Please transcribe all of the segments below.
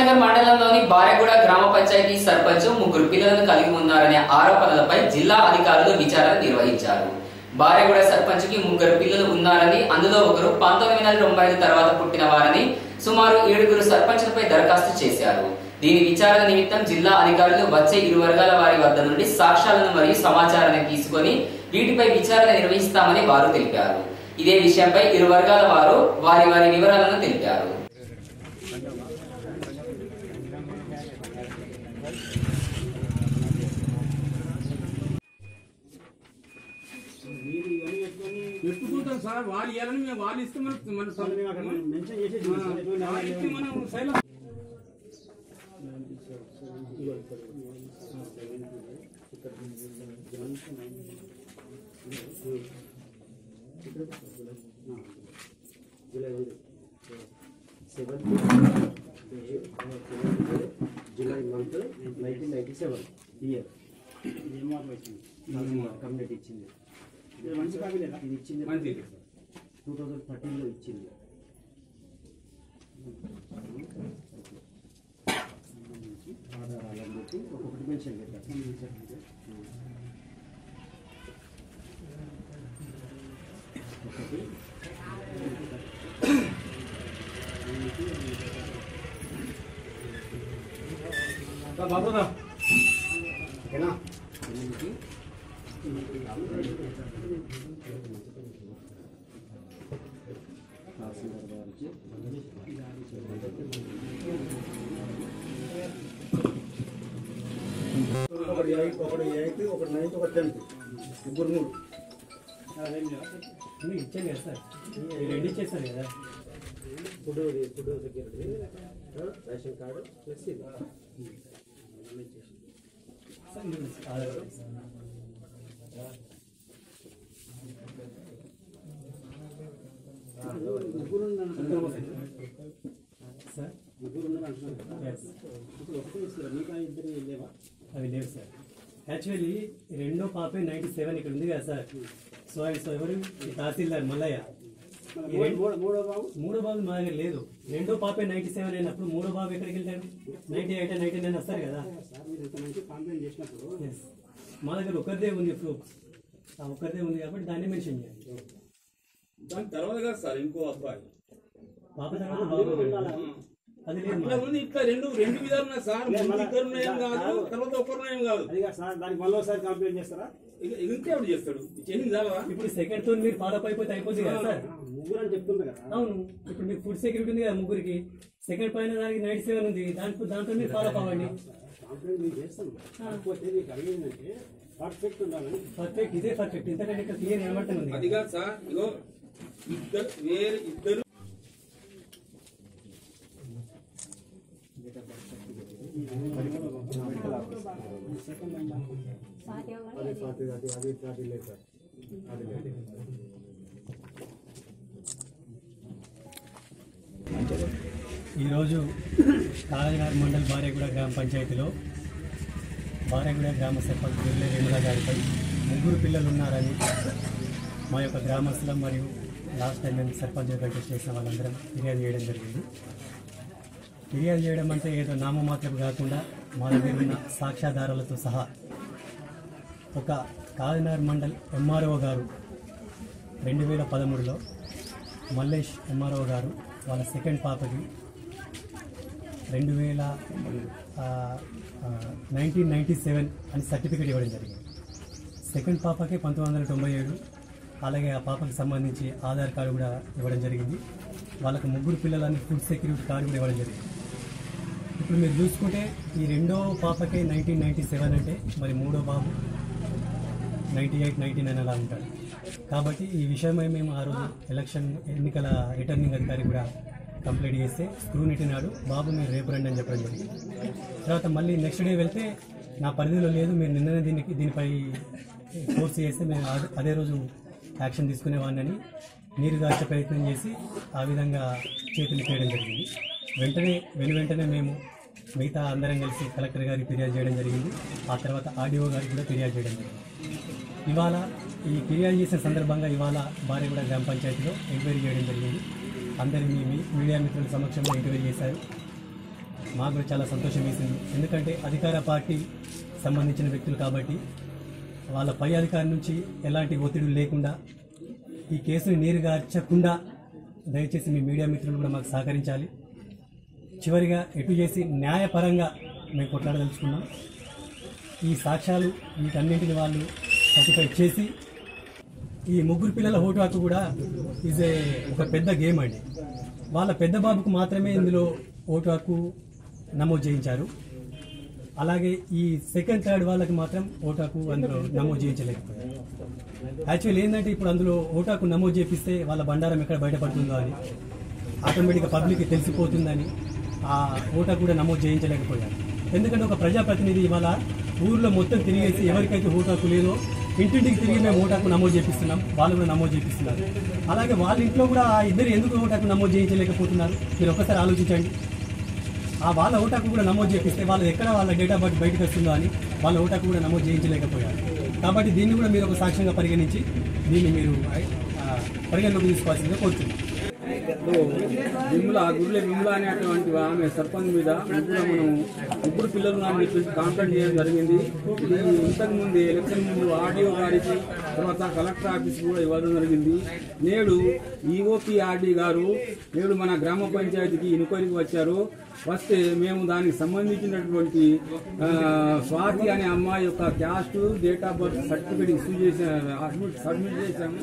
సాయినగర్ మండలంలోని బారెగూడ గ్రామ పంచాయతీ సర్పంచ్ ముగ్గురు పిల్లలను కలిగి ఉన్నారనే ఆరోపణలపై జిల్లా అధికారులు విచారణ నిర్వహించారు. బారెగూడ సర్పంచ్ కి ముగ్గురు పిల్లలు ఉన్నారని, అందులో ఒకరు 1995 తర్వాత పుట్టిన వారని సుమారు 7 సర్పంచులపై దరఖాస్తు చేశారు. దీని విచారణ నిమిత్తం జిల్లా అధికారులు వచ్చే 2 వర్గాల వారి వద్ద నుండి సాక్ష్యాలను మరియు సమాచారాన్ని తీసుకొని వీటిపై విచారణ నిర్వహిస్తామని వారు తెలిపారు. ఇదే విషయంపై 2 వర్గాల వారు వారి వివరాలను తెలిపారు. పెట్టుకుంటాం సార్, వాళ్ళు ఇవ్వాలని మేము వాళ్ళు ఇస్తే మెన్షన్ చేసి మనం silent July month 1997 year. Community ఇచ్చింది. ఇది ఇచ్చింది 2013లో ఇచ్చింది. ఆధారాలను బట్టి ఒక్కొక్కటి మెన్షన్ పెట్టారు. బాబుదా ఓకేనా? ఒకటి 8, ఒకటి 9, ఒకటి 10, ముగ్గురు 3 ఇచ్చాను కదా సార్, 2 ఇచ్చేసాను కదా. Food security, ration card plus ఇది అవి లేవు సార్. యాక్చువల్లీ రెండో పాపే 97 ఇక్కడ ఉంది కదా సార్. సో ఎవరు తహసీల్దార్ మల్లయ్య. మూడో బాబు మా దగ్గర లేదు. రెండో పాపే 97 అయినప్పుడు మూడో బాబు ఎక్కడికి వెళ్తాడు? 98, 99 వస్తారు కదా. మా దగ్గర ఒకరిదే ఉంది ప్రూఫ్, ఒకరిదే ఉంది కాబట్టి దాన్ని మెన్షన్ చేయాలి. దాని తర్వాత కదా సార్ ఇంకో అబ్బాయి పాప తర్వాత బాబు అది లేదు. ఇట్లా రెండు విధాలు ఉన్నాయి సార్. ఇద్దరు నయం కాదు, తర్వాత ఒకరు నయం కాదు. దానికి మళ్ళీ ఒకసారి కంప్లైంట్ చేస్తారా? ఇంకా ఎవరు చేస్తాడు? ఎన్ని విధాలా? ఇప్పుడు సెకండ్ తో మీరు ఫాలో అయిపోతే అయిపోతుంది కదా సార్. ముగ్గురు అని చెప్తుంది కదా. అవును, ఇప్పుడు మీకు ఫుడ్ సెక్యూరిటీ ఉంది కదా ముగ్గురికి. సెకండ్ పైన దానికి 97 ఉంది, దాంతో మీరు ఫాలో అవ్వండి. కంప్లైంట్ నేను చేస్తాను. కాకపోతే నీకు అడిగిందంటే పర్ఫెక్ట్ ఉండాలని. పర్ఫెక్ట్, ఇదే పర్ఫెక్ట్. ఇంతకంటే ఇక్కడ క్లియర్ ఏమంటుంది? అది కాదు సార్, ఇగో ఇద్దరు ఈరోజు కాళేనగర్ మండల్ బారెగూడ గ్రామ పంచాయతీలో బారెగూడ గ్రామ సర్పంచ్ బిర్లే రేణుల గారిపై 3 పిల్లలు ఉన్నారని మా యొక్క గ్రామస్తులం మరియు లాస్ట్ టైం మేము సర్పంచ్ కంటెస్ట్ చేసిన వాళ్ళందరం ఫిర్యాదు చేయడం జరిగింది. ఫిర్యాదు చేయడం అంటే ఏదో నామమాత్రం కాకుండా మా దగ్గర ఉన్న సాక్ష్యాధారాలతో సహా ఒక కాళేనగర్ మండల్ ఎంఆర్ఓ గారు 2013లో మల్లేష్ ఎంఆర్ఓ గారు వాళ్ళ సెకండ్ పాపకి 1997 అని సర్టిఫికేట్ ఇవ్వడం జరిగింది. సెకండ్ పాపకి 1997, అలాగే ఆ పాపకి సంబంధించి ఆధార్ కార్డు కూడా ఇవ్వడం జరిగింది. వాళ్ళకి 3 పిల్లలని ఫుడ్ సెక్యూరిటీ కార్డు కూడా ఇవ్వడం జరిగింది. ఇప్పుడు మీరు చూసుకుంటే ఈ రెండో పాపకే 1997 అంటే మరి మూడో బాబు 98, 99 అలా ఉంటాడు. కాబట్టి ఈ విషయమై మేము ఆ రోజు ఎన్నికల రిటర్నింగ్ అధికారి కూడా కంప్లైంట్ చేస్తే స్క్రూనిటీ నాడు బాబు మీరు రేపు రండి అని చెప్పడం జరిగింది. తర్వాత మళ్ళీ నెక్స్ట్ డే వెళ్తే నా పరిధిలో లేదు, మీరు నిన్ననే దీనిపై ఫోర్స్ చేస్తే మేము అదే రోజు యాక్షన్ తీసుకునేవాడిని అని నీరుగార్చే ప్రయత్నం చేసి ఆ విధంగా చేతులు చేయడం జరిగింది. వెంటనే మేము మిగతా అందరం కలిసి కలెక్టర్ గారికి ఫిర్యాదు చేయడం జరిగింది. ఆ తర్వాత ఆర్డీఓ గారికి కూడా ఫిర్యాదు చేయడం జరిగింది. ఇవాళ ఈ ఫిర్యాదు చేసిన సందర్భంగా ఇవాళ బారెగూడ గ్రామ పంచాయతీలో ఎంక్వైరీ చేయడం జరిగింది. అందరి మీడియా మిత్రుల సమక్షంలో ఎంక్వైరీ చేశారు. మాకు కూడా చాలా సంతోషం వేసింది. ఎందుకంటే అధికార పార్టీ సంబంధించిన వ్యక్తులు కాబట్టి వాళ్ళ పై అధికారి నుంచి ఎలాంటి ఒత్తిడి లేకుండా ఈ కేసుని నీరుగార్చకుండా దయచేసి మీ మీడియా మిత్రులు కూడా మాకు సహకరించాలి. చివరిగా ఎటు చేసి న్యాయపరంగా మేము కొట్లాడదలుచుకున్నాం. ఈ సాక్ష్యాలు వీటన్నింటిని వాళ్ళు సర్టిఫై చేసి ఈ ముగ్గురు పిల్లల ఓటు హక్కు కూడా ఒక పెద్ద గేమ్ అండి. వాళ్ళ పెద్ద బాబుకు మాత్రమే ఇందులో ఓటు హక్కు నమోదు చేయించారు. అలాగే ఈ సెకండ్ థర్డ్ వాళ్ళకి మాత్రం ఓటు హక్కు అందులో నమోదు చేయించలేకపోయారు. యాక్చువల్లీ ఏంటంటే ఇప్పుడు అందులో ఓటు హక్కు నమోదు చేపిస్తే వాళ్ళ బండారం ఎక్కడ బయటపడుతుందో అని ఆటోమేటిక్గా పబ్లిక్కి తెలిసిపోతుందని ఆ ఓటు హక్కు కూడా నమోదు చేయించలేకపోయారు. ఎందుకంటే ఒక ప్రజాప్రతినిధి ఇవాళ ఊర్లో మొత్తం తిరిగేసి ఎవరికైతే ఓటు హక్కు లేదో ఇంటింటికి తిరిగి మేము ఓటు హక్కు నమోదు చేపిస్తున్నాం, వాళ్ళు కూడా నమోదు చేపిస్తున్నారు. అలాగే వాళ్ళ ఇంట్లో కూడా ఆ ఇద్దరు ఎందుకు ఓటు హక్కు నమోదు చేయించలేకపోతున్నారు మీరు ఒకసారి ఆలోచించండి. ఆ వాళ్ళ ఓటు హక్కు కూడా నమోదు చేపిస్తే వాళ్ళు ఎక్కడ వాళ్ళ డేట్ ఆఫ్ బర్త్ బయటకు వస్తుందో అని వాళ్ళ ఓటు హక్కు కూడా నమోదు చేయించలేకపోయారు. కాబట్టి దీన్ని కూడా మీరు ఒక సాక్ష్యంగా పరిగణించి దీన్ని మీరు పరిగణలోకి తీసుకోవాల్సిందిగా కోరుతున్నాం. గుర్లే విమల అనేటువంటి ఆమె సర్పంచ్ మీద ముగ్గురు పిల్లలు అని చెప్పేసి కాంప్లైంట్ చేయడం జరిగింది. ఇది ఇంతకుముందు ఎలక్షన్ ముందు ఆర్డీఓ గారికి తర్వాత కలెక్టర్ ఆఫీస్ కూడా ఇవ్వడం జరిగింది. నేడు ఈఓపీ ఆర్డీ గారు నేడు మన గ్రామ పంచాయతీకి ఇన్క్వైరీకి వచ్చారు. వస్తే మేము దానికి సంబంధించినటువంటి స్వాతి అనే అమ్మాయి యొక్క caste date of birth certificate issue submit చేశాము.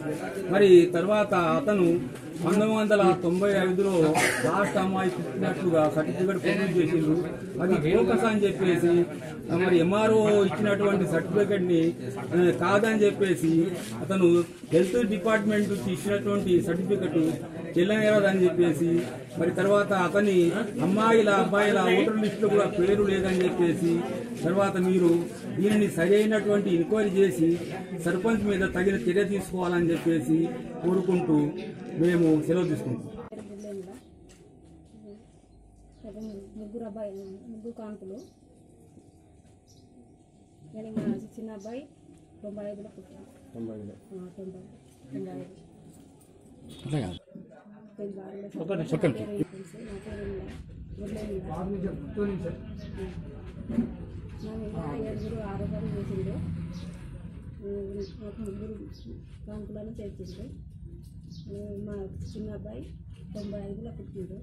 మరి తర్వాత అతను 1995లో లాస్ట్ అమ్మాయి పుట్టినట్లుగా సర్టిఫికేట్ ప్రొడ్యూస్ చేసిండ్రు. అది ఫోకస్ అని చెప్పేసి మరి ఎంఆర్ఓ ఇచ్చినటువంటి సర్టిఫికేట్ ని కాదని చెప్పేసి అతను హెల్త్ డిపార్ట్మెంట్ ఇచ్చినటువంటి సర్టిఫికేట్ చెల్లనేరదని చెప్పేసి మరి తర్వాత అతని అమ్మాయిల అబ్బాయిల ఓటర్ లిస్టులో కూడా పేరు లేదని చెప్పేసి తర్వాత మీరు దీనిని సరైనటువంటి ఎంక్వైరీ చేసి సర్పంచ్ మీద తగిన చర్య తీసుకోవాలని చెప్పేసి కోరుకుంటూ మేము సెలవు తీసుకుంటాం. ముగ్గురు కాంతులు నేను మా చిన్న అబ్బాయి 95లో పుట్టాను. 7 ఆరోపణలు చేసిండు. నాకు ముగ్గురు కాంతులను చేర్చిండు. మా చిన్న అబ్బాయి 95లో పుట్టిండు.